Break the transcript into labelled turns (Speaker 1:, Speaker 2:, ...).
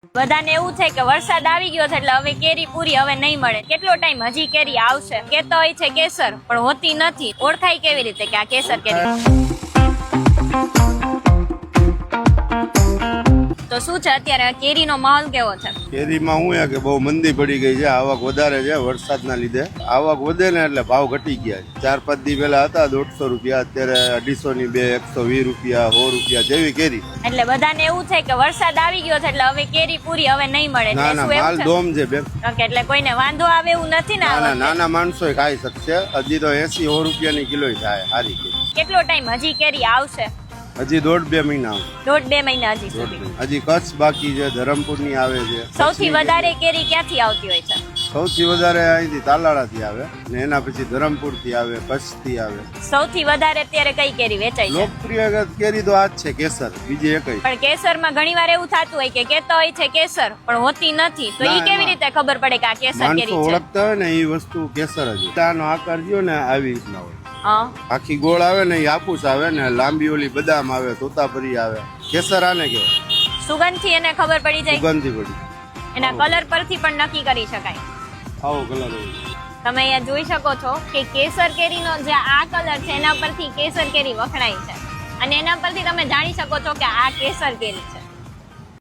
Speaker 1: બધાને એવું છે કે વરસાદ આવી ગયો છે એટલે હવે કેરી પૂરી હવે નહીં મળે. કેટલો ટાઈમ હજી કેરી આવશે? કેતો હોય છે કેસર, પણ હોતી નથી. ઓળખાય કેવી રીતે કે આ કેસર કેરી? તો શું છે અત્યારે કેરીનો માહોલ કેવો છે?
Speaker 2: કેરીમાં શું કે બહુ મંદી પડી ગઈ છે, આવક વધારે છે વરસાદના લીધે. આવક વધે ને એટલે ભાવ ઘટી ગયા છે. 4-5 દી પહેલા હતા 150 રૂપિયા, અત્યારે 250 ની બે, 120 રૂપિયા, 100 રૂપિયા જેવી કેરી.
Speaker 1: એટલે બધાને એવું છે કે વરસાદ આવી ગયો છે એટલે હવે કેરી પૂરી હવે નહીં મળે.
Speaker 2: ના ના, માલ દોમ છે બેન.
Speaker 1: ઓકે, એટલે કોઈને વાંધો આવે એવું નથી ને?
Speaker 2: ના, નાના માણસો ખાઈ શકશે. હજી તો 80-100 રૂપિયાની કિલો થાય સારી કેરી.
Speaker 1: કેટલો ટાઈમ હજી કેરી આવશે?
Speaker 2: હજી 1.5-2 મહિના.
Speaker 1: 1.5-2 મહિના હજી સુધી.
Speaker 2: હજી કચ્છ બાકી છે, ધરમપુર ની આવે છે.
Speaker 1: સૌથી વધારે કેરી ક્યાંથી આવતી હોય છે?
Speaker 2: સૌથી વધારે અહીંથી તાલાળાથી આવે ને એના પછી ધરમપુર થી આવે, કચ્છ થી આવે.
Speaker 1: સૌથી વધારે અત્યારે કઈ કેરી વેચાય છે?
Speaker 2: લોકપ્રિય કેરી તો આ જ છે કેસર, બીજી એકઈ.
Speaker 1: પણ કેસરમાં ઘણીવાર એવું થતું હોય કે કેતો હોય છે કેસર પણ હોતી નથી, તો ઈ કેવી રીતે ખબર પડે કે આ કેસર કેરી છે?
Speaker 2: માણસો ઓળખતા હોય ને એ વસ્તુ કેસર જ. આનો આકાર જો ને આવી રીતના હોય.
Speaker 1: હા,
Speaker 2: આખી ગોળ આવે ને એ હાફૂસ આવે ને લાંબી ઓલી બદામ આવે, તોતાપરી આવે. કેસર આને કહેવાય.
Speaker 1: સુગંધથી એને ખબર પડી જાય?
Speaker 2: સુગંધી પડી.
Speaker 1: એના કલર પરથી પણ નક્કી કરી શકાય.
Speaker 2: આવો કલર હોય.
Speaker 1: તમે અહીંયા જોઈ શકો છો કે કેસર કેરીનો જે આ કલર છે એના પરથી કેસર કેરી વખણાય છે, અને એના પરથી તમે જાણી શકો છો કે આ કેસર કેરી છે.